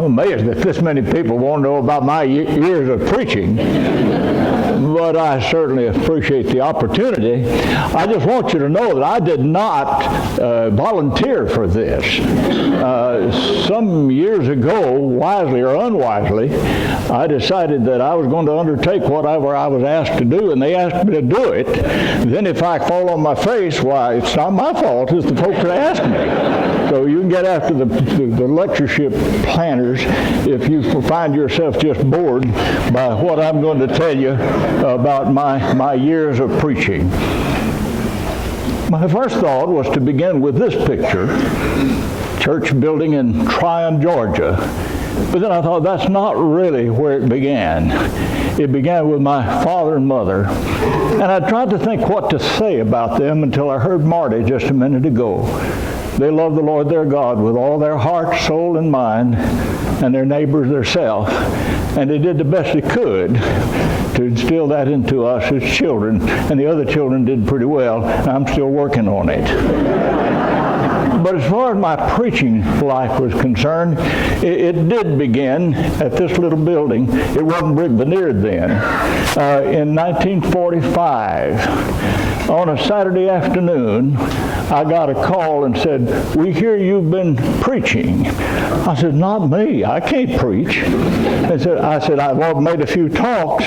I'm amazed that this many people want to know about my years of preaching, but I certainly appreciate the opportunity. I just want you to know that I did not volunteer for this. Some years ago, wisely or unwisely, I decided that I was going to undertake whatever I was asked to do, and they asked me to do it. Then if I fall on my face, why, it's not my fault, it's the folks that asked me. So you can get after the lectureship planners if you find yourself just bored by what I'm going to tell you about my years of preaching. My first thought was to begin with this picture, church building in Tryon, Georgia. But then I thought that's not really where it began. It began with my father and mother. And I tried to think what to say about them until I heard Marty just a minute ago. They love the Lord their God with all their heart, soul, and mind, and their neighbors theirself. And they did the best they could to instill that into us as children. And the other children did pretty well. I'm still working on it. But as far as my preaching life was concerned, it did begin at this little building. It wasn't brick veneered then. In 1945, on a Saturday afternoon, I got a call and said, "We hear you've been preaching." I said, "Not me. I can't preach." I said, "I've made a few talks."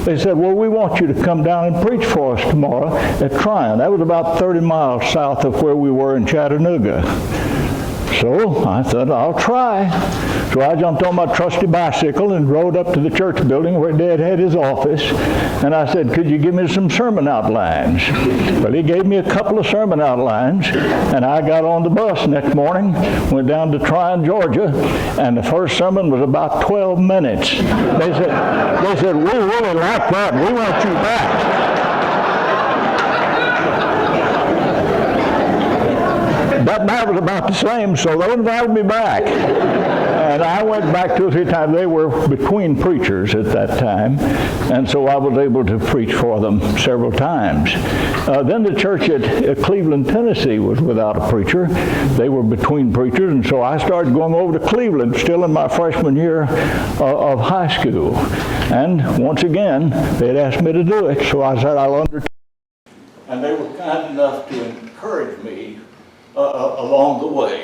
They said, "Well, we want you to come down and preach for us tomorrow at Tryon." That was about 30 miles south of where we were in Chattanooga. So I thought, I'll try. So I jumped on my trusty bicycle and rode up to the church building where Dad had his office. And I said, "Could you give me some sermon outlines?" Well, he gave me a couple of sermon outlines. And I got on the bus next morning, went down to Tryon, Georgia. And the first sermon was about 12 minutes. They said, "We really like that. We want you back." That was about the same, so they invited me back. And I went back 2 or 3 times. They were between preachers at that time, and so I was able to preach for them several times. Then the church at Cleveland, Tennessee was without a preacher. They were between preachers, and so I started going over to Cleveland, still in my freshman year of high school. And once again, they had asked me to do it, so I said, "I'll undertake." And they were kind enough to encourage me along the way.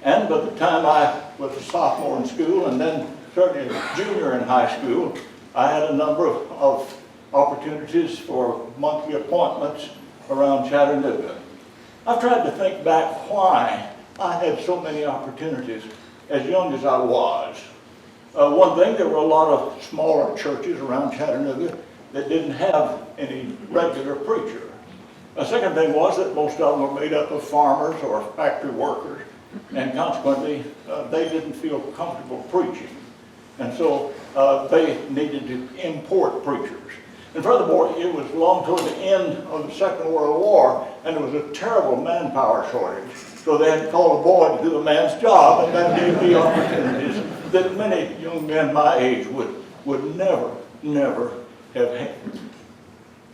And by the time I was a sophomore in school, and then certainly a junior in high school, I had a number of opportunities for monthly appointments around Chattanooga. I've tried to think back why I had so many opportunities as young as I was. One thing, there were a lot of smaller churches around Chattanooga that didn't have any regular preacher. A second thing was that most of them were made up of farmers or factory workers, and consequently, they didn't feel comfortable preaching. And so they needed to import preachers. And furthermore, it was long toward the end of the Second World War, and there was a terrible manpower shortage. So they had to call a boy to do a man's job, and that gave me opportunities that many young men my age would never have had.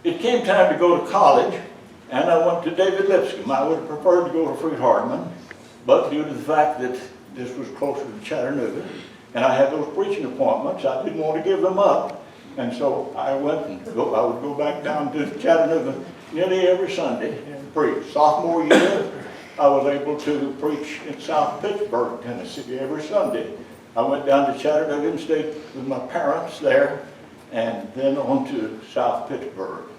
It came time to go to college, and I went to David Lipscomb. I would have preferred to go to Freed-Hardeman, but due to the fact that this was closer to Chattanooga, and I had those preaching appointments, I didn't want to give them up. And so I went and I would go back down to Chattanooga nearly every Sunday and preach. Sophomore year, I was able to preach in South Pittsburgh, Tennessee, every Sunday. I went down to Chattanooga and stayed with my parents there, and then on to South Pittsburgh.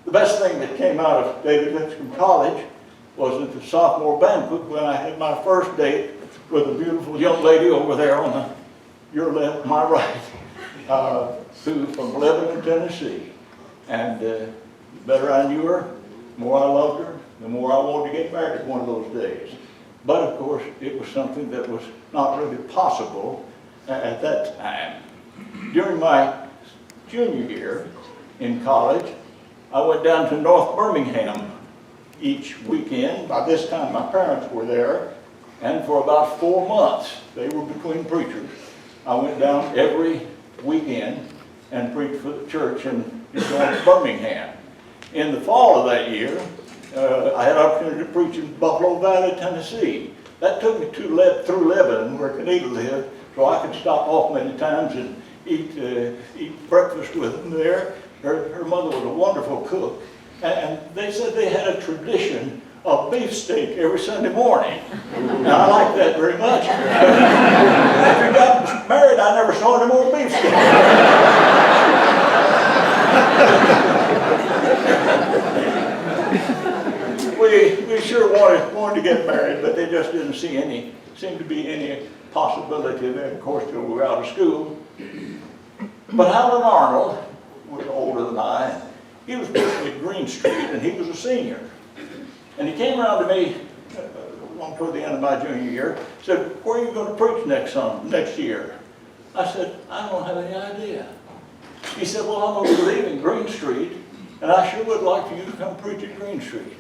The best thing that came out of David Lipscomb College was at the sophomore banquet when I had my first date with a beautiful young lady over there on your left, my right, who from Lebanon, Tennessee. And the better I knew her, the more I loved her, the more I wanted to get married one of those days. But of course, it was something that was not really possible at that time. During my junior year in college, I went down to North Birmingham each weekend. By this time, my parents were there, and for about 4 months, they were between preachers. I went down every weekend and preached for the church in North Birmingham. In the fall of that year, I had an opportunity to preach in Buffalo Valley, Tennessee. that took me through Lebanon, where Kenita lived, so I could stop off many times and eat breakfast with them there. Her mother was a wonderful cook, and they said they had a tradition of beefsteak every Sunday morning. And I like that very much. After we got married, I never saw any more beefsteak. We sure wanted to get married, but they just didn't seem to be any possibility of that, of course, till we were out of school. But Howland Arnold was older than I, and he was working at Green Street, and he was a senior. And he came around to me toward the end of my junior year, said, "Where are you going to preach next year?" I said, "I don't have any idea." He said, "Well, I'm going to be leaving Green Street, and I sure would like for you to come preach at Green Street."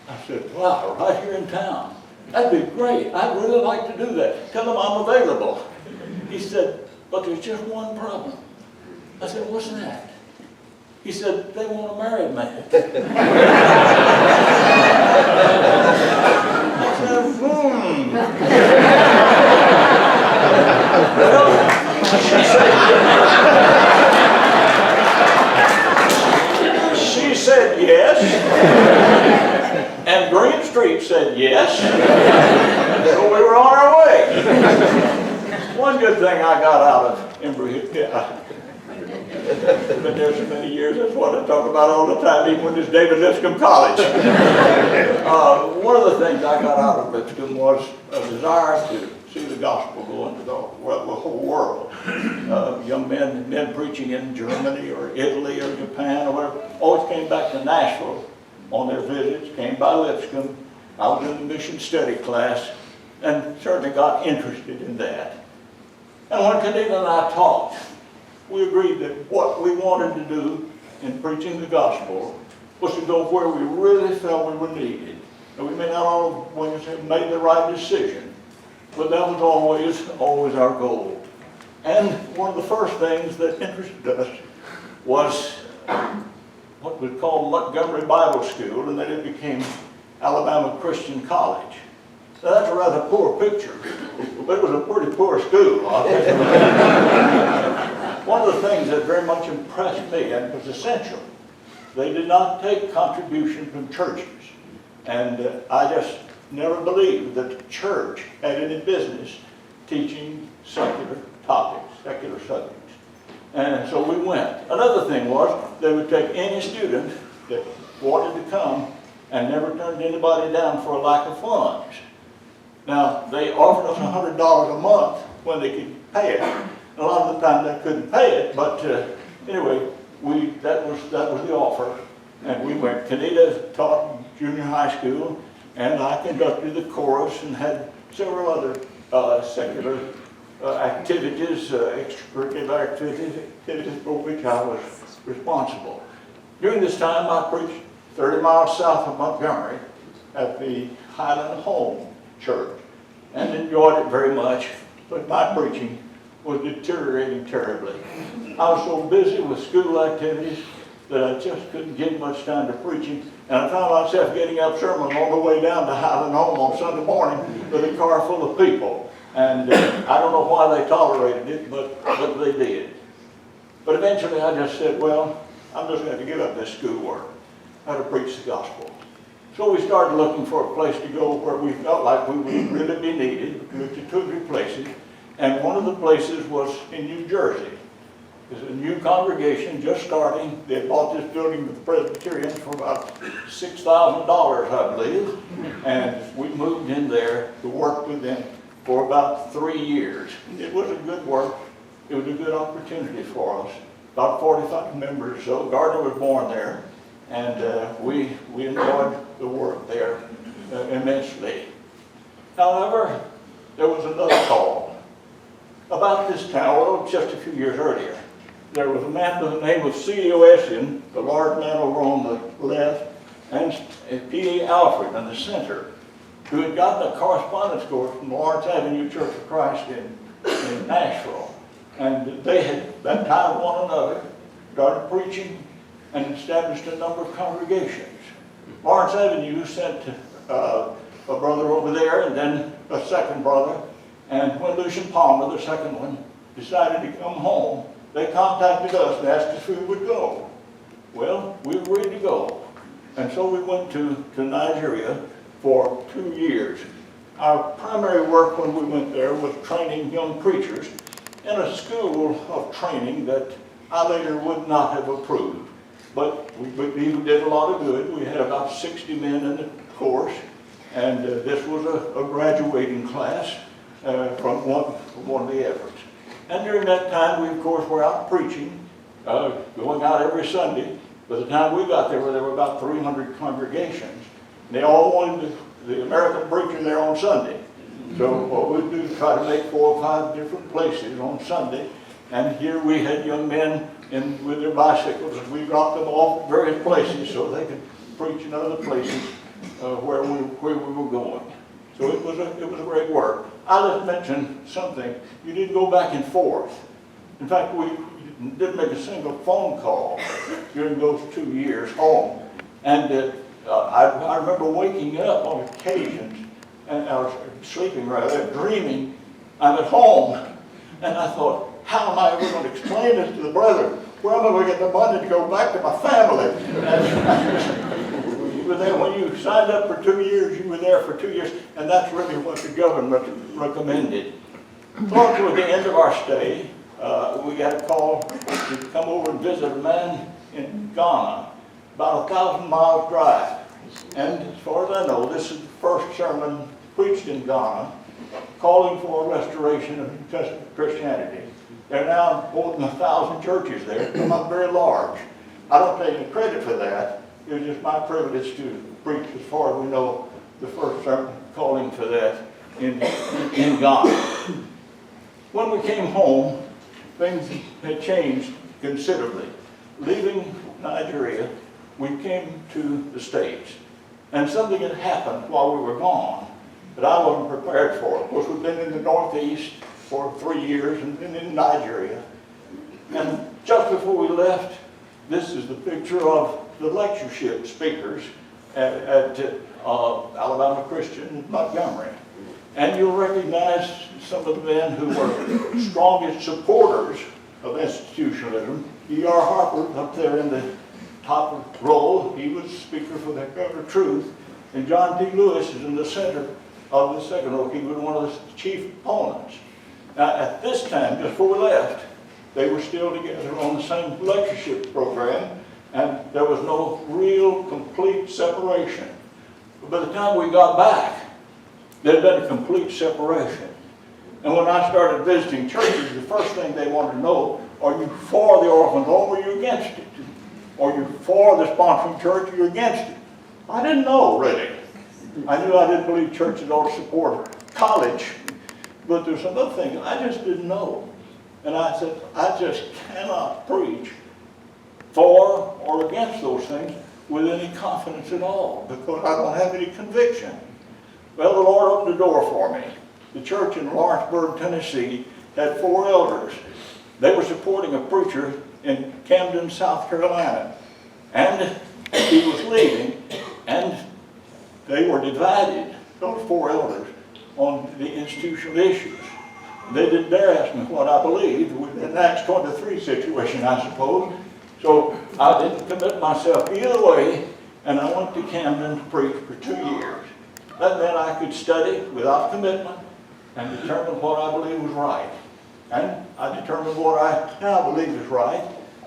I said, "Wow, right here in town? That'd be great. I'd really like to do that. Tell them I'm available." He said, "But there's just one problem." I said, "What's that?" He said, "They want a married man." I said, Well, she said yes. And Green Street said yes. So we were on our way. One good thing I got out of Embry Hill, I've been there so many years, that's what I talk about all the time, even when it's David Lipscomb College. One of the things I got out of Lipscomb was a desire to see the gospel go into the whole world. Young men preaching in Germany or Italy or Japan or whatever, always came back to Nashville on their visits, came by Lipscomb. I was in the mission study class and certainly got interested in that. And when Kenita and I talked, we agreed that what we wanted to do in preaching the gospel was to go where we really felt we were needed. And we may not always have made the right decision, but that was always our goal. And one of the first things that interested us was what was called Montgomery Bible School, and then it became Alabama Christian College. Now that's a rather poor picture, but it was a pretty poor school. One of the things that very much impressed me and was essential, they did not take contribution from churches. And I just never believed that the church had any business teaching secular topics, secular subjects. And so we went. Another thing was they would take any student that wanted to come and never turned anybody down for a lack of funds. Now, they offered us $100 a month when they could pay it. A lot of the time they couldn't pay it, but anyway, that was the offer. And we went. Kenita taught junior high school, and I conducted the chorus and had several other secular activities, extracurricular activities for which I was responsible. During this time, I preached 30 miles south of Montgomery at the Highland Home Church and enjoyed it very much, but my preaching was deteriorating terribly. I was so busy with school activities that I just couldn't give much time to preaching, and I found myself getting up sermon on the way down to Highland Home on Sunday morning with a car full of people. And I don't know why they tolerated it, but they did. But eventually I just said, well, I'm just going to give up this schoolwork. I had to preach the gospel. So we started looking for a place to go where we felt like we would really be needed. We looked at 2 or 3 places, and one of the places was in New Jersey. It's a new congregation just starting. They had bought this building with the Presbyterians for about $6,000, I believe. And we moved in there to work with them for about 3 years. It was a good work. It was a good opportunity for us. About 45 members or so. Gardner was born there. And we enjoyed the work there immensely. However, there was another call. About this time, well, just a few years earlier, there was a man by the name of C.O. Essian, the large man over on the left, and P.A. Alfred in the center, who had gotten a correspondence course from Lawrence Avenue Church of Christ in Nashville. And they had baptized one another, started preaching, and established a number of congregations. Lawrence Avenue sent a brother over there, and then a second brother. And when Lucian Palmer, the second one, decided to come home, they contacted us and asked if we would go. Well, we were ready to go. And so we went to Nigeria for 2 years. Our primary work when we went there was training young preachers in a school of training that I later would not have approved. But we did a lot of good. We had about 60 men in the course, and this was a graduating class from one of the efforts. And during that time, we of course were out preaching, going out every Sunday. By the time we got there were about 300 congregations. They all wanted the American preacher there on Sunday. So what we'd do is try to make 4 or 5 different places on Sunday. And here we had young men with their bicycles, and we dropped them off at various places so they could preach in other places where we were going. So it was a great work. I just mentioned something. You didn't go back and forth. In fact, we didn't make a single phone call during those 2 years home. And I remember waking up on occasions, and I was sleeping rather, dreaming I'm at home. And I thought, how am I ever going to explain this to the brethren? Where am I going to get the money to go back to my family? You were there when you signed up for 2 years, you were there for 2 years, and that's really what the government recommended. Toward the end of our stay, we got a call to come over and visit a man in Ghana, about 1,000 miles drive. And as far as I know, this is the first sermon preached in Ghana, calling for a restoration of New Testament Christianity. There are now more than 1,000 churches there, not very large. I don't take any credit for that. It was just my privilege to preach, as far as we know, the first sermon calling for that in Ghana. When we came home, things had changed considerably. Leaving Nigeria, we came to the States. And something had happened while we were gone that I wasn't prepared for. Of course, we've been in the Northeast for 3 years and then in Nigeria. And just before we left, this is the picture of the lectureship speakers at Alabama Christian in Montgomery. And you'll recognize some of the men who were strongest supporters of institutionalism. E.R. Harper up there in the top row, he was speaker for the Cover of Truth. And John D. Lewis is in the center of the second row. He was one of the chief opponents. Now, at this time, just before we left, they were still together on the same lectureship program, and there was no real complete separation. But by the time we got back, there had been a complete separation. And when I started visiting churches, the first thing they wanted to know, are you for the orphan home or are you against it? Are you for the sponsoring church or are you against it? I didn't know, really. I knew I didn't believe churches ought to support college, but there's some other things I just didn't know. And I said, I just cannot preach for or against those things with any confidence at all, because I don't have any conviction. Well, the Lord opened the door for me. The church in Lawrenceburg, Tennessee, had 4 elders. They were supporting a preacher in Camden, South Carolina. And he was leaving, and they were divided, those 4 elders, on the institutional issues. They didn't dare ask me what I believed. It was an Acts 23 situation, I suppose. So I didn't commit myself either way, and I went to Camden to preach for 2 years. That meant I could study without commitment and determine what I believed was right. And I determined what I now believe is right,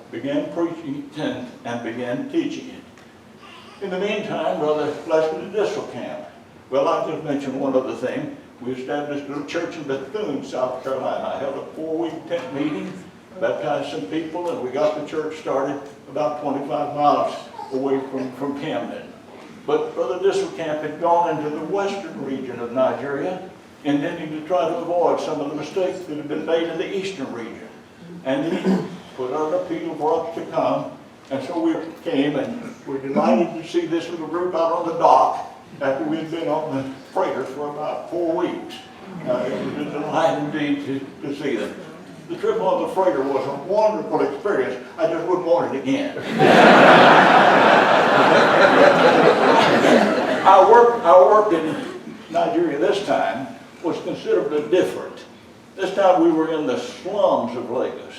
began preaching it, and began teaching it. In the meantime, Brother Lester did this camp. Well, I'll just mention one other thing. We established a little church in Bethune, South Carolina. I held a 4-week tent meeting, baptized some people, and we got the church started about 25 miles away from Camden. But Brother Disselkamp had gone into the western region of Nigeria, intending to try to avoid some of the mistakes that had been made in the eastern region. And he put out an appeal for us to come, and so we came, and we're delighted to see this little group out on the dock after we had been on the freighter for about 4 weeks. It was a delight indeed to see them. The trip on the freighter was a wonderful experience. I just wouldn't want it again. I worked in Nigeria this time was considerably different. This time we were in the slums of Lagos.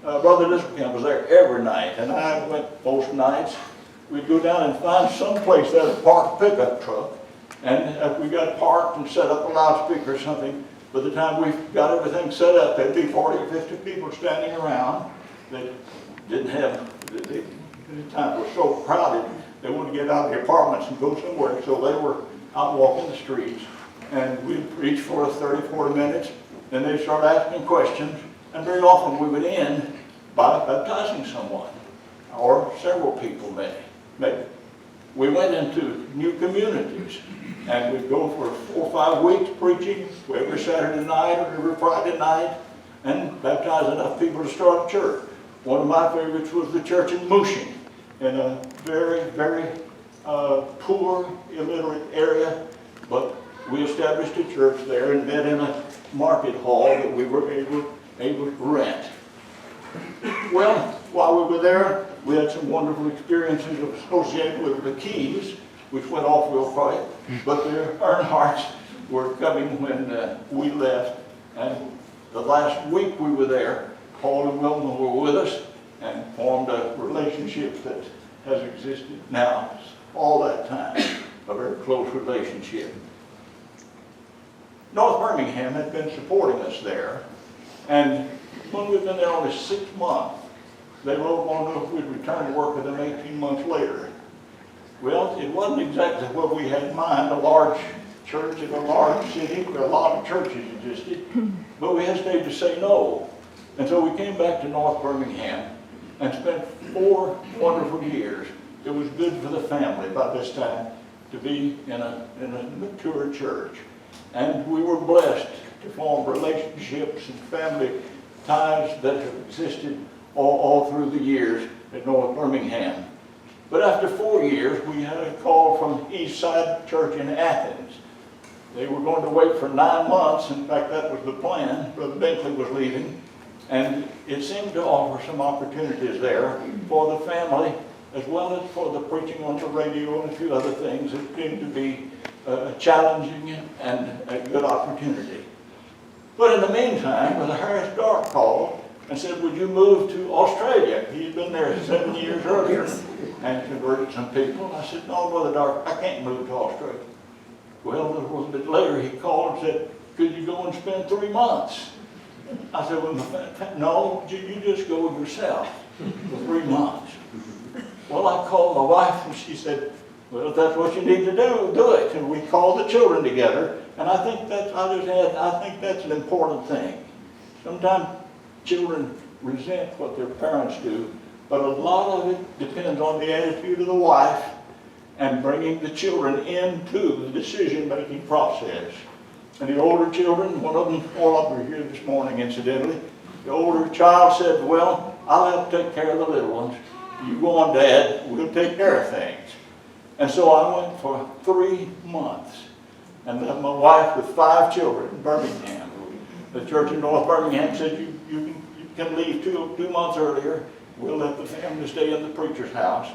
Brother Discipline was there every night, and I went most nights. We'd go down and find some place there to park a pickup truck, and if we got parked and set up a loudspeaker or something, by the time we got everything set up, there'd be 40 or 50 people standing around. They didn't have, the time was so crowded, they wanted to get out of the apartments and go somewhere, so they were out walking the streets. And we'd preach for 30, 40 minutes, and they'd start asking questions, and very often we would end by baptizing someone, or several people maybe. We went into new communities, and we'd go for 4 or 5 weeks preaching every Saturday night or every Friday night, and baptize enough people to start a church. One of my favorites was the church in Mushin, in a very, very poor, illiterate area, but we established a church there and met in a market hall that we were able to rent. Well, while we were there, we had some wonderful experiences associated with the Keys, which went off real quiet, but the Earnhardts were coming when we left, and the last week we were there, Paul and Wilma were with us and formed a relationship that has existed now all that time, a very close relationship. North Birmingham had been supporting us there, and when we'd been there only 6 months, they wrote on if we'd return to work with them 18 months later. Well, it wasn't exactly what we had in mind, a large church in a large city where a lot of churches existed, but we hesitated to say no. And so we came back to North Birmingham and spent 4 wonderful years. It was good for the family by this time to be in a mature church. And we were blessed to form relationships and family ties that have existed all through the years at North Birmingham. But after 4 years, we had a call from East Side Church in Athens. They were going to wait for 9 months. In fact, that was the plan. Brother Binkley was leaving. And it seemed to offer some opportunities there for the family, as well as for the preaching on the radio and a few other things. It seemed to be challenging and a good opportunity. But in the meantime, Brother Harris Dark called and said, would you move to Australia? He had been there 7 years earlier and converted some people. I said, no, Brother Dark, I can't move to Australia. Well, a little bit later he called and said, could you go and spend 3 months? I said, well, no, you just go yourself for 3 months. Well, I called my wife and she said, well, if that's what you need to do, do it. And we called the children together, and I think that's an important thing. Sometimes children resent what their parents do, but a lot of it depends on the attitude of the wife and bringing the children into the decision-making process. And the older children, one of them, all of them are here this morning, incidentally, the older child said, well, I'll have to take care of the little ones. You go on, Dad, we'll take care of things. And so I went for 3 months and left my wife with 5 children in Birmingham. The church in North Birmingham said, you can leave 2 months earlier. We'll let the family stay in the preacher's house.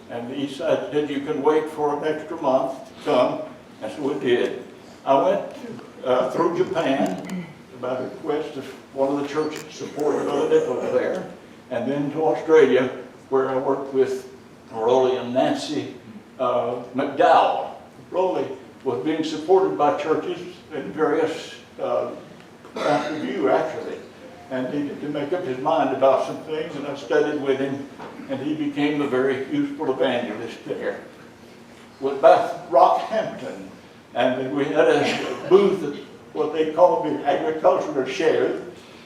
And the East Side said, you can wait for an extra month to come. And so we did. I went through Japan by the request of one of the churches supporting Brother Nichols there, and then to Australia, where I worked with Rolly and Nancy McDowell. Rolly was being supported by churches in various view, actually, and needed to make up his mind about some things, and I studied with him, and he became a very useful evangelist there. With Beth Rockhampton, and we had a booth at what they called the agricultural shed,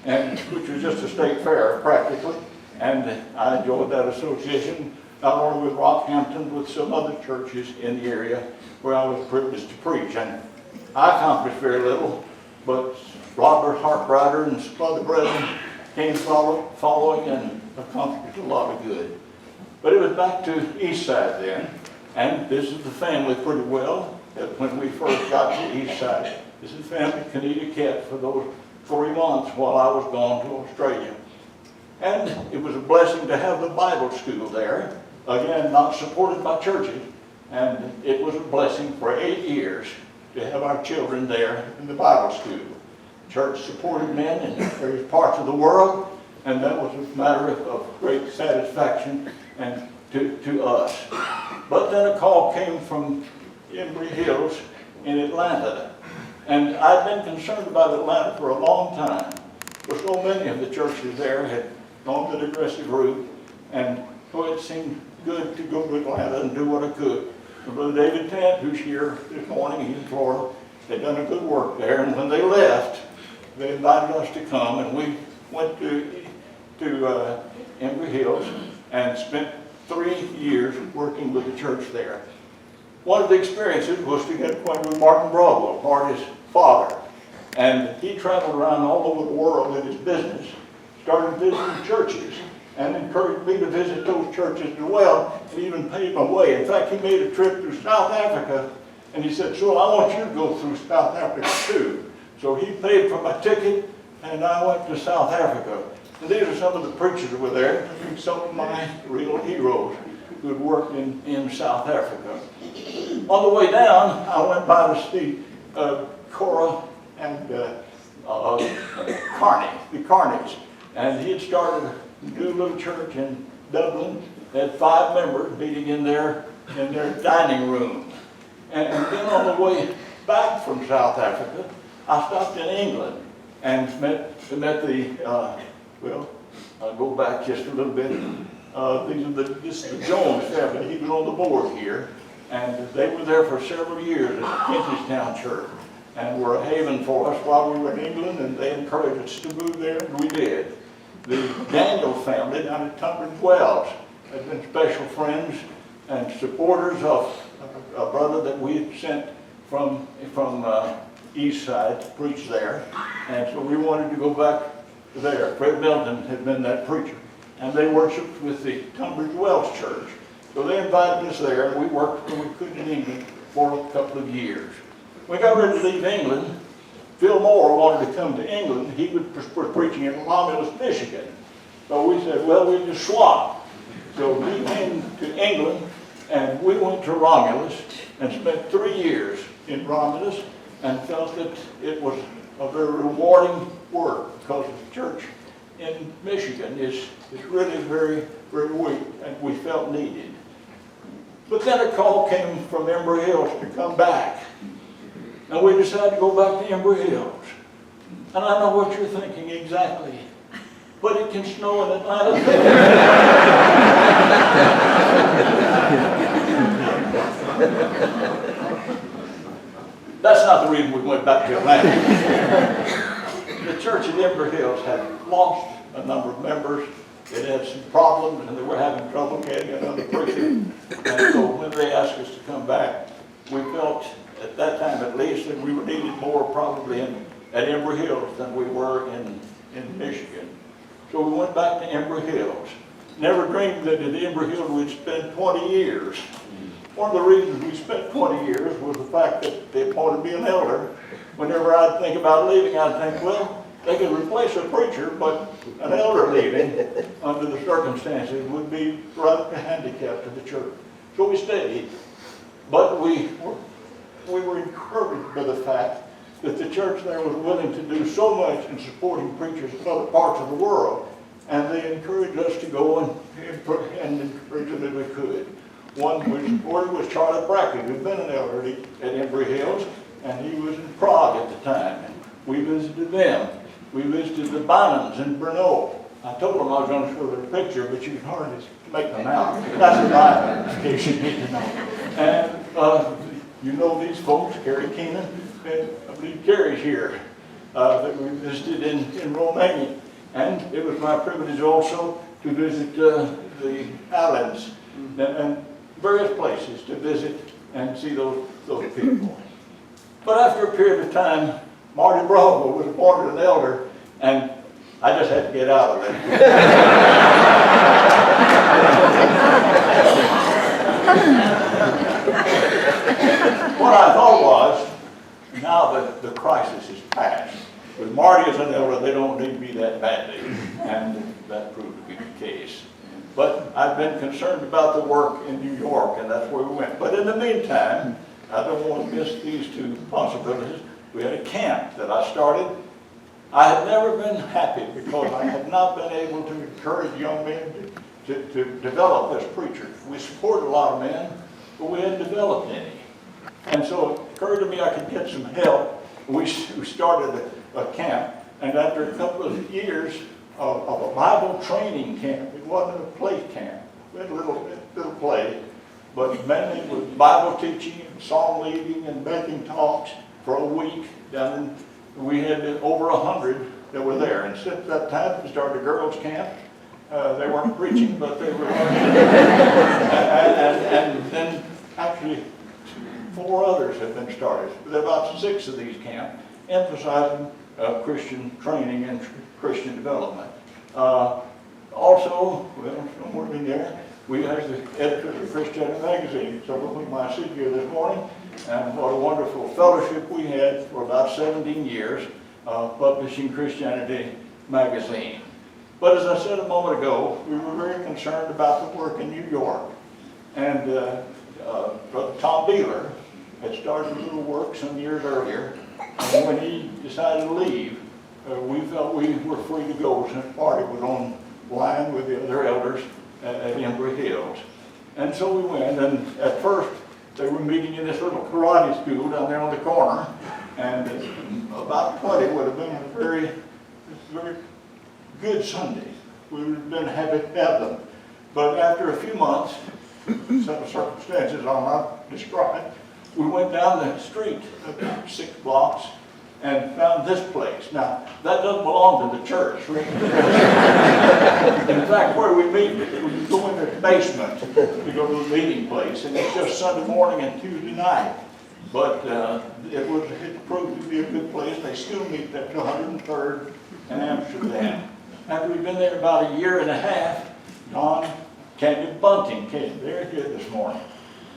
and which was just a state fair practically, and I enjoyed that association, not only with Rockhampton, with some other churches in the area where I was privileged to preach. And I accomplished very little, but Robert Hartrider and some other brethren came following and accomplished a lot of good. But it was back to East Side then, and this is the family pretty well. When we first got to East Side, this is the family Kenita kept for those 3 months while I was gone to Australia. And it was a blessing to have the Bible school there, again, not supported by churches, and it was a blessing for 8 years. to have our children there in the Bible school. Church supported men in various parts of the world, and that was a matter of great satisfaction and to us. But then a call came from Embry Hills in Atlanta, and I'd been concerned about Atlanta for a long time, for so many of the churches there had gone the aggressive route, and so it seemed good to go to Atlanta and do what I could. And Brother David Tant, who's here this morning, he's in Florida, they'd done a good work there, and when they left, they invited us to come, and we went to Embry Hills and spent 3 years working with the church there. One of the experiences was to get acquainted with Martin Broadwell, Marty's father. And he traveled around all over the world in his business, started visiting churches, and encouraged me to visit those churches as well, and even paved my way. In fact, he made a trip to South Africa, and he said, "So I want you to go through South Africa too." So he paid for my ticket, and I went to South Africa. And these are some of the preachers that were there, some of my real heroes who had worked in South Africa. On the way down, I went by to see Cora and Carney, the Carneys. And he had started a new little church in Dublin. They had 5 members meeting in their dining room. And then on the way back from South Africa, I stopped in England and met the, I'll go back just a little bit. This is the Jones family. He was on the board here, and they were there for several years at Kentistown Church, and were a haven for us while we were in England, and they encouraged us to move there, and we did. The Daniel family down at Tunbridge Wells had been special friends and supporters of a brother that we had sent from East Side to preach there, and so we wanted to go back there. Fred Milton had been that preacher, and they worshiped with the Tunbridge Wells Church. So they invited us there, and we worked when we could in England for a couple of years. We got ready to leave England. Phil Moore wanted to come to England. He was preaching in Romulus, Michigan. So we said, well, we just swap. So we came to England, and we went to Romulus and spent 3 years in Romulus, and felt that it was a very rewarding work, because the church in Michigan is really very, very weak, and we felt needed. But then a call came from Embry Hills to come back, and we decided to go back to Embry Hills. And I know what you're thinking exactly, but it can snow in Atlanta. That's not the reason we went back to Atlanta. The church at Embry Hills had lost a number of members. It had some problems, and they were having trouble getting another preacher. And so when they asked us to come back, we felt, at that time at least, that we were needed more probably at Embry Hills than we were in Michigan. So we went back to Embry Hills. Never dreamed that at Embry Hills we'd spend 20 years. One of the reasons we spent 20 years was the fact that they appointed me an elder. Whenever I'd think about leaving, I'd think, well, they could replace a preacher, but an elder leaving, under the circumstances, would be rather a handicap to the church. So we stayed, but we were encouraged by the fact that the church there was willing to do so much in supporting preachers in other parts of the world, and they encouraged us to go and encourage them as we could. One we supported was Charlie Brackett, who'd been an elder at Embry Hills, and he was in Prague at the time, and we visited them. We visited the Bynums in Brno. I told them I was going to show their picture, but you can hardly make them out. That's a Bynum, in case you need to know. And you know these folks, Kerry Keenan, and I believe Kerry's here, that we visited in Romania. And it was my privilege also to visit the islands and various places to visit and see those people. But after a period of time, Marty Broadwell was appointed an elder, and I just had to get out of it. What I thought was, now that the crisis is past, with Marty as an elder, they don't need me that badly, and that proved to be the case. But I've been concerned about the work in New York, and that's where we went. But in the meantime, I don't want to miss these two possibilities. We had a camp that I started. I had never been happy because I had not been able to encourage young men to develop as preachers. We supported a lot of men, but we hadn't developed any. And so it occurred to me I could get some help. We started a camp, and after a couple of years of a Bible training camp, it wasn't a play camp. We had a little play, but mainly with Bible teaching, and song leading, and making talks for a week. We had over 100 that were there, and since that time we started a girls' camp. They weren't preaching, but they were learning. and then actually 4 others have been started. There are about 6 of these camps, emphasizing Christian training and Christian development. Also, well, somewhere in there, we have the editors of Christianity magazine, several of whom I see here this morning, and what a wonderful fellowship we had for about 17 years, publishing Christianity magazine. But as I said a moment ago, we were very concerned about the work in New York. And Brother Tom Beeler had started a little work some years earlier, and when he decided to leave, we felt we were free to go since Marty was on line with the other elders at Embry Hills. And so we went, and at first they were meeting in this little karate school down there on the corner, and about 20 would have been a very good Sunday. We would have been happy to have them. But after a few months, some circumstances I'll not describe, we went down the street, 6 blocks, and found this place. Now, that doesn't belong to the church. In fact, where we meet, we go in the basement to go to the meeting place, and it's just Sunday morning and Tuesday night. But it proved to be a good place. They still meet at 103rd and Amsterdam. After we'd been there about a year and a half, Don Canyon Bunting came. They're here this morning.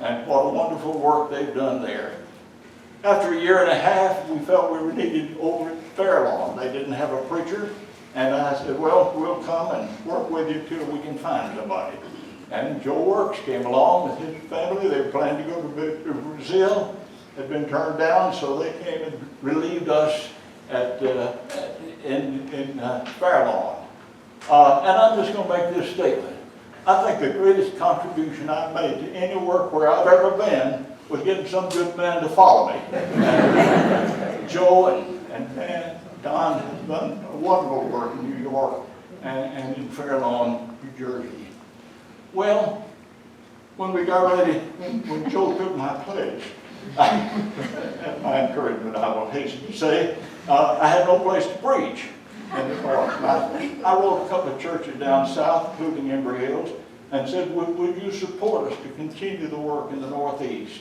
And what a wonderful work they've done there. After a year and a half, we felt we were needed over at Fairlawn. They didn't have a preacher. And I said, well, we'll come and work with you till we can find somebody. And Joe Works came along with his family. They were planning to go to Brazil. Had been turned down, so they came and relieved us in Fairlawn. And I'm just going to make this statement. I think the greatest contribution I've made to any work where I've ever been was getting some good man to follow me. Joe and Don have done a wonderful work in New York and in Fairlawn, New Jersey. Well, when we got ready, when Joe took my place, at my encouragement, I will hasten to say, I had no place to preach in the north. I wrote a couple of churches down south, including Embry Hills, and said, would you support us to continue the work in the northeast?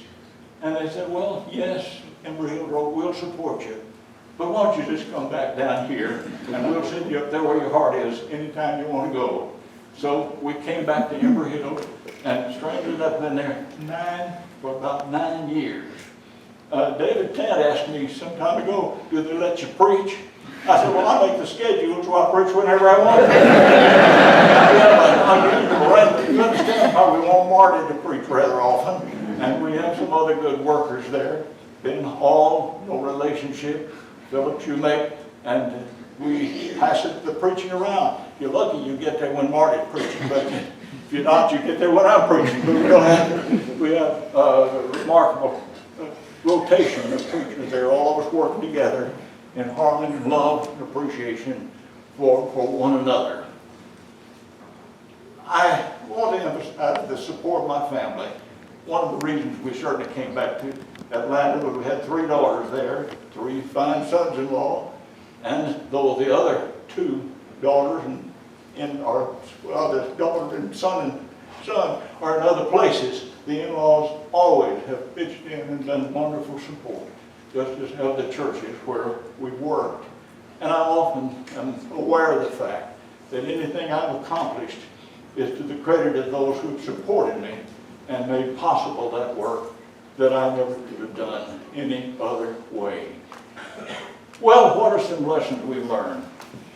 And they said, well, yes, Embry Hill wrote, we'll support you. But why don't you just come back down here, and we'll send you up there where your heart is anytime you want to go. So we came back to Embry Hill, and strangely enough, been there for about 9 years. David Tadd asked me some time ago, do they let you preach? I said, well, I make the schedule, so I preach whenever I want to. You understand how we want Marty to preach rather often, and we have some other good workers there. Ben Hall, no relationship, Philip Shoemake, and we pass the preaching around. If you're lucky, you get there when Marty's preaching, but if you're not, you get there when I'm preaching. But we have a remarkable rotation of preachers there, all of us working together in harmony, love, and appreciation for one another. I want to emphasize the support of my family. One of the reasons we certainly came back to Atlanta was we had 3 daughters there, 3 fine sons-in-law, and though the other 2 daughters the daughter and son are in other places, the in-laws always have pitched in and done wonderful support, just as have the churches where we've worked. And I often am aware of the fact that anything I've accomplished is to the credit of those who have supported me and made possible that work that I never could have done any other way. Well, what are some lessons we've learned?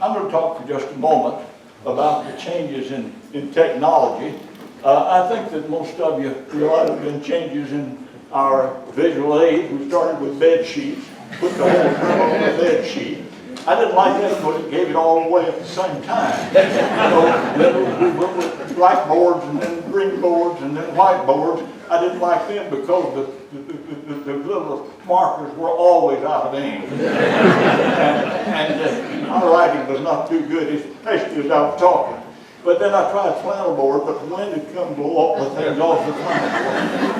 I'm going to talk for just a moment about the changes in technology. I think that most of you realize there have been changes in our visual aid. We started with bed sheets, put the whole room on the bed sheet. I didn't like that because it gave it all away at the same time. Then we went with black boards and then green boards and then white boards. I didn't like them because the little markers were always out of ink. and my writing was not too good, especially as I was talking. But then I tried flannel board, but the wind had come to blow all the things off the flannel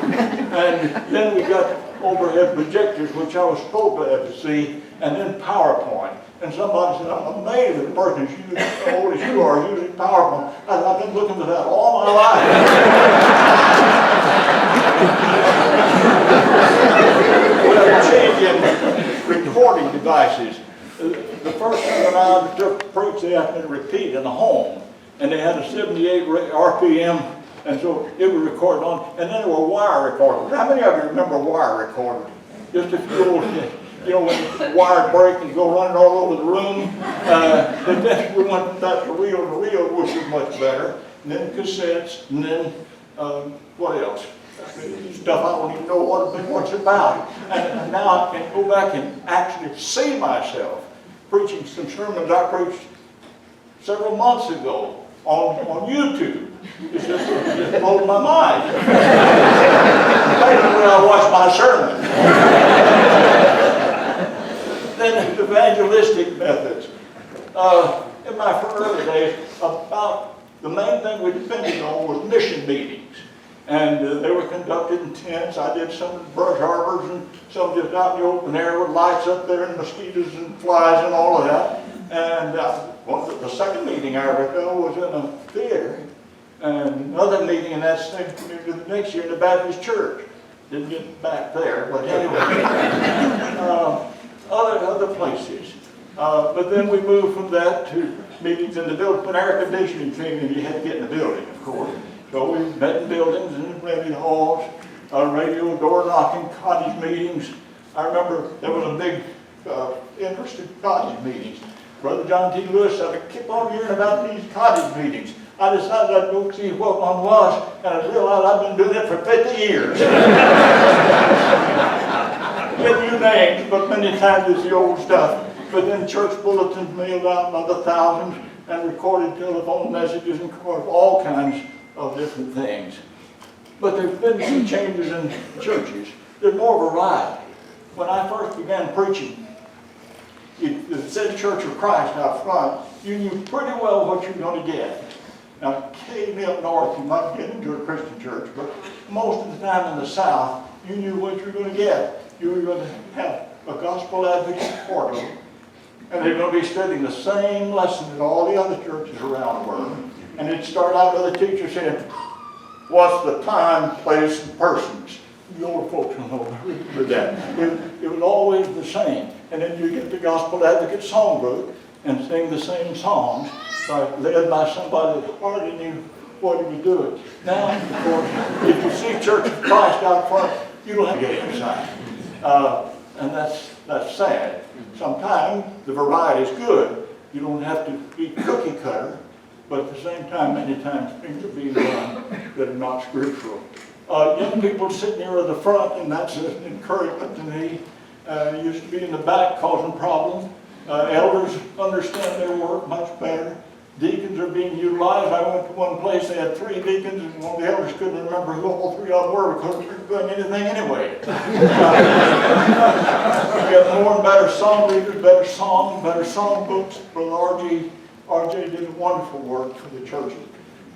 board. And then we got overhead projectors, which I was so glad to see, and then PowerPoint. And somebody said, I'm amazed at the person who's using, so old as you are, using PowerPoint. I said, I've been looking for that all my life. Well, changing recording devices. The first time that I took to preach, they had to repeat in the home. And they had a 78 RPM, and so it was recorded on, and then there were wire recorders. How many of you remember wire recorders? Just a few old, when the wire break and go running all over the room. But then we went back to reel, which was much better. And then cassettes, and then what else? Stuff I don't even know what it's about. And now I can go back and actually see myself preaching some sermons I preached several months ago on YouTube. It just blows my mind. Basically, I watch my sermon. Then evangelistic methods. In my early days, about the main thing we depended on was mission meetings. And they were conducted in tents. I did some in brush harbors and some just out in the open air with lights up there and mosquitoes and flies and all of that. And the second meeting I ever held was in a theater. And another meeting in that the next year in the Baptist church. Didn't get back there, but anyway. Other places. But then we moved from that to meetings in the building. When air conditioning came in, you had to get in the building, of course. So we met in buildings and in halls, radio, door knocking, cottage meetings. I remember there was a big interest in cottage meetings. Brother John T. Lewis said, I keep on hearing about these cottage meetings. I decided I'd go see what one was, and I realized I've been doing it for 50 years. Get new names, but many times it's the old stuff. But then church bulletins mailed out by the thousands, and recorded telephone messages and all kinds of different things. But there's been some changes in churches. There's more variety. When I first began preaching, it said Church of Christ out front, you knew pretty well what you're going to get. Now, occasionally up north, you might get into a Christian church, but most of the time in the South, you knew what you were going to get. You were going to have a gospel advocate portal, and they're going to be studying the same lesson that all the other churches around were. And it'd start out with a teacher saying, what's the time, place, and persons? The older folks don't know that. It was always the same. And then you get the Gospel Advocate songbook and sing the same songs, led by somebody that hardly knew what he was doing. Now, of course, if you see Church of Christ out front, you don't have to get inside. And that's sad. Sometimes the variety is good. You don't have to be cookie cutter. But at the same time, many times things are being done that are not scriptural. Young people sit near the front, and that's an encouragement to me. Used to be in the back causing problems. Elders understand their work much better. Deacons are being utilized. I went to one place, they had 3 deacons, and one of the elders couldn't remember who all 3 of them were because we weren't doing anything anyway. We got more and better song leaders, better songs, better song books. Brother RJ did wonderful work for the churches.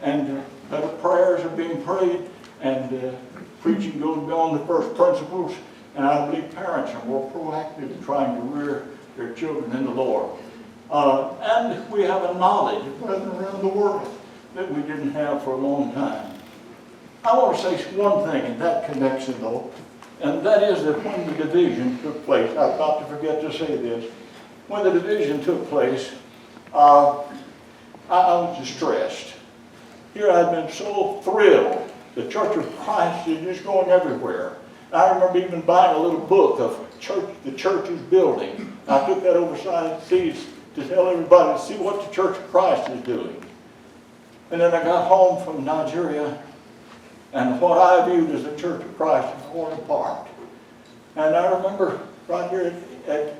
And better prayers are being prayed, and preaching goes beyond the first principles. And I believe parents are more proactive in trying to rear their children in the Lord. And we have a knowledge of brethren around the world that we didn't have for a long time. I want to say one thing in that connection, though, and that is that when the division took place, I was about to forget to say this, when the division took place, I was distressed. Here I'd been so thrilled. The Church of Christ is just going everywhere. I remember even buying a little book of the church's building. I took that overseas to tell everybody to see what the Church of Christ is doing. And then I got home from Nigeria, and what I viewed as the Church of Christ is torn apart. And I remember right here at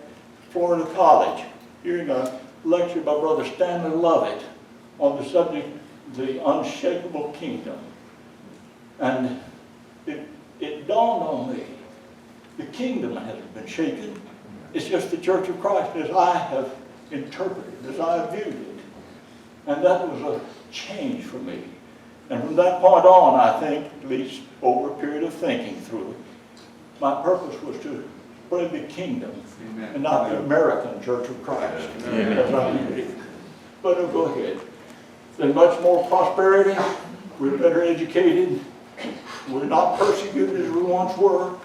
Florida College hearing a lecture by Brother Stanley Lovett on the subject, the unshakable kingdom. And it dawned on me, the kingdom hasn't been shaken. It's just the Church of Christ as I have interpreted, as I have viewed it. And that was a change for me. And from that point on, I think, at least over a period of thinking through it, my purpose was to spread the kingdom. Amen. And not the American Church of Christ. Amen. As I viewed it. But go ahead. There's much more prosperity. We're better educated. We're not persecuted as we once were.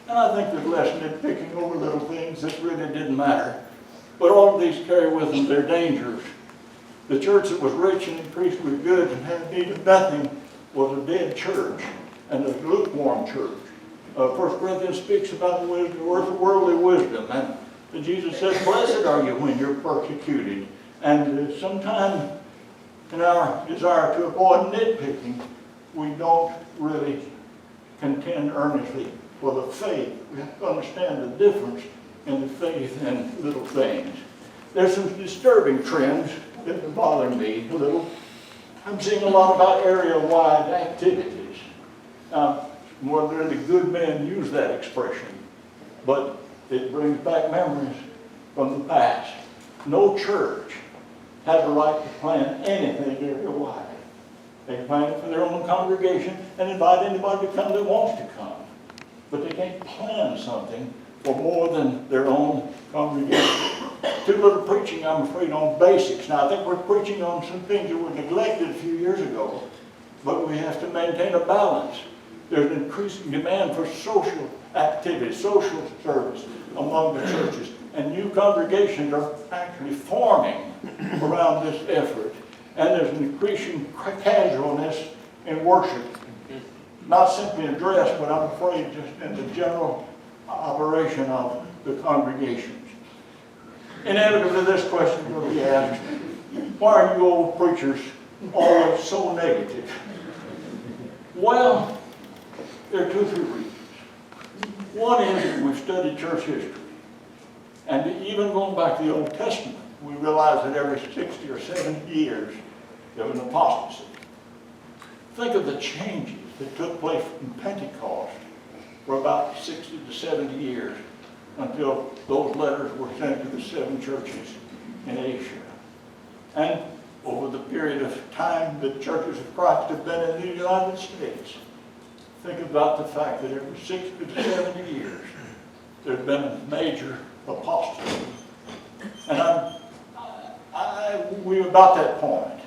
And I think there's less nitpicking over little things that really didn't matter. But all of these carry with them their dangers. The church that was rich and increased with goods and had need of nothing was a dead church and a lukewarm church. 1 Corinthians speaks about the wisdom, worldly wisdom. And Jesus said, blessed are you when you're persecuted. And sometimes in our desire to avoid nitpicking, we don't really contend earnestly for the faith. We have to understand the difference in the faith and little things. There's some disturbing trends that bother me a little. I'm seeing a lot about area-wide activities. More than the good men use that expression, but it brings back memories from the past. No church has a right to plan anything area-wide. They can plan it for their own congregation and invite anybody to come that wants to come. But they can't plan something for more than their own congregation. Too little preaching, I'm afraid, on basics. Now, I think we're preaching on some things that were neglected a few years ago, but we have to maintain a balance. There's an increasing demand for social activity, social service among the churches. And new congregations are actually forming around this effort. And there's an increasing casualness in worship. Not simply in dress, but I'm afraid just in the general operation of the congregations. Inevitably, this question will be asked, why are you old preachers always so negative? Well, there are 2 or 3 reasons. One is that we've studied church history. And even going back to the Old Testament, we realize that every 60 or 70 years there was an apostasy. Think of the changes that took place in Pentecost for about 60 to 70 years until those letters were sent to the 7 churches in Asia. And over the period of time the churches of Christ have been in the United States, think about the fact that every 60 to 70 years there's been a major apostasy. And we're about that point.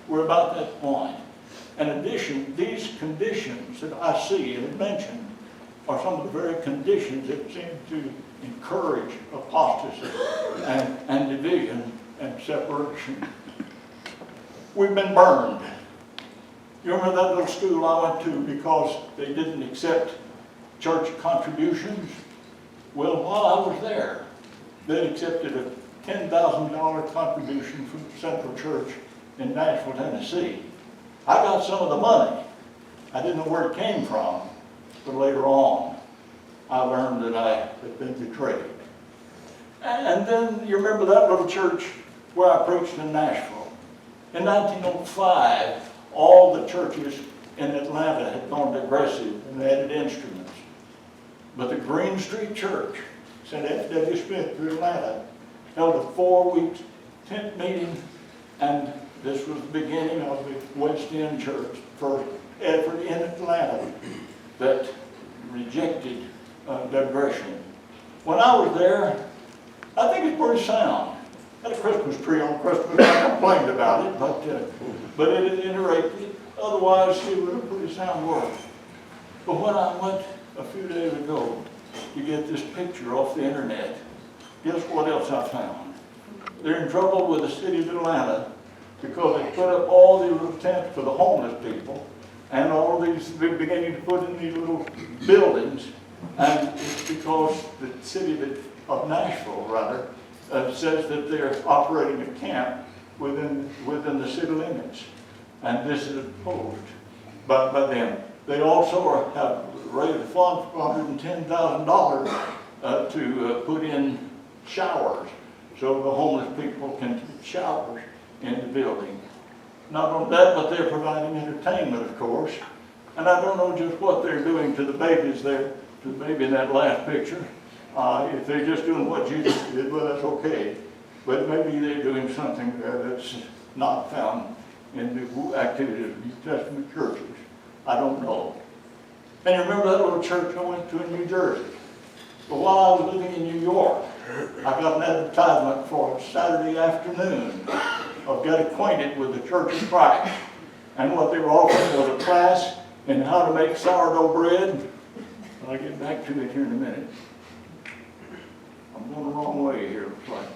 We're about that point. In addition, these conditions that I see and mentioned are some of the very conditions that seem to encourage apostasy and division and separation. We've been burned. You remember that little school I went to because they didn't accept church contributions? Well, while I was there, they accepted a $10,000 contribution from the Central Church in Nashville, Tennessee. I got some of the money. I didn't know where it came from, but later on, I learned that I had been betrayed. And then you remember that little church where I preached in Nashville. In 1905, all the churches in Atlanta had gone aggressive and added instruments. But the Green Street Church sent F.W. Smith to Atlanta, held a 4-week tent meeting, and this was the beginning of the West End Church, first effort in Atlanta that rejected digression. When I was there, I think it's pretty sound. Had a Christmas tree on Christmas. I complained about it, but at any rate, otherwise it was a pretty sound work. But when I went a few days ago to get this picture off the internet, guess what else I found? They're in trouble with the city of Atlanta because they put up all these little tents for the homeless people, and all these, they're beginning to put in these little buildings, and it's because the city of Nashville, rather, says that they're operating a camp within the city limits, and this is opposed by them. They also have raised a fund for $110,000 to put in showers so the homeless people can take showers in the building. Not only that, but they're providing entertainment, of course. And I don't know just what they're doing to the babies there, to the baby in that last picture. If they're just doing what Jesus did, well, that's okay. But maybe they're doing something that's not found in the activities of New Testament churches. I don't know. And you remember that little church I went to in New Jersey? But while I was living in New York, I got an advertisement for Saturday afternoon of Get Acquainted with the Church of Christ. And what they were offering was a class in how to make sourdough bread. I'll get back to it here in a minute. I'm going the wrong way here, looks like.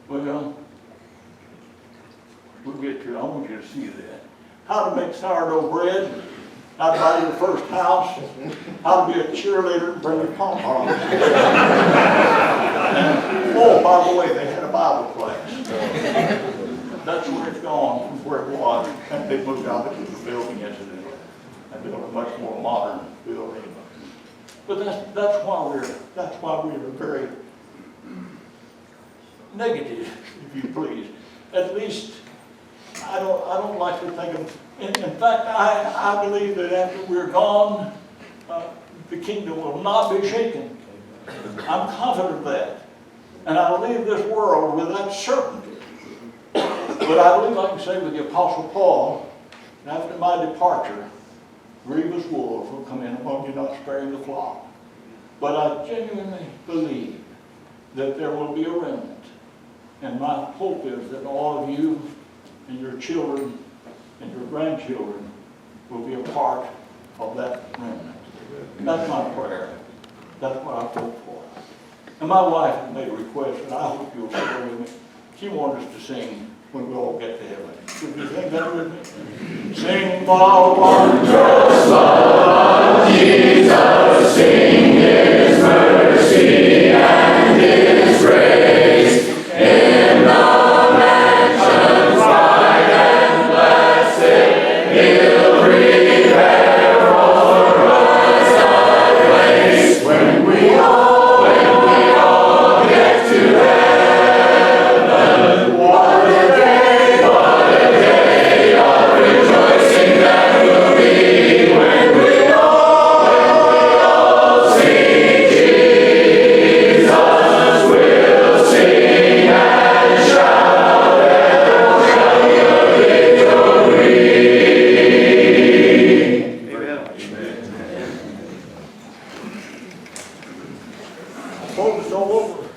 Well, we'll get to it. I want you to see that. How to make sourdough bread, how to buy your first house, how to be a cheerleader and bring your pom-poms. Oh, by the way, they had a Bible class. That's where it's gone from where it was. And they moved out into the building incidentally and built a much more modern building. But that's why we're very negative, if you please. At least I don't like to think of. In fact, I believe that after we're gone, the kingdom will not be shaken. I'm confident of that, and I leave this world with that certainty. But I believe I can say with the Apostle Paul, after my departure, grievous wolves will come in among you, not sparing the flock. But I genuinely believe that there will be a remnant. And my hope is that all of you and your children and your grandchildren will be a part of that remnant. That's my prayer. That's what I hope for. And my wife made a request, and I hope you'll share with me. She wants us to sing when we all get to heaven. Should we sing that with me? Sing the wondrous love of Jesus, sing His mercy and His grace in the mansions bright and blessed. He'll prepare for us a place when we all get to heaven. What a day of rejoicing that will be when we all sing Jesus. We'll sing and shout and shout victory. Amen. I told it's all over.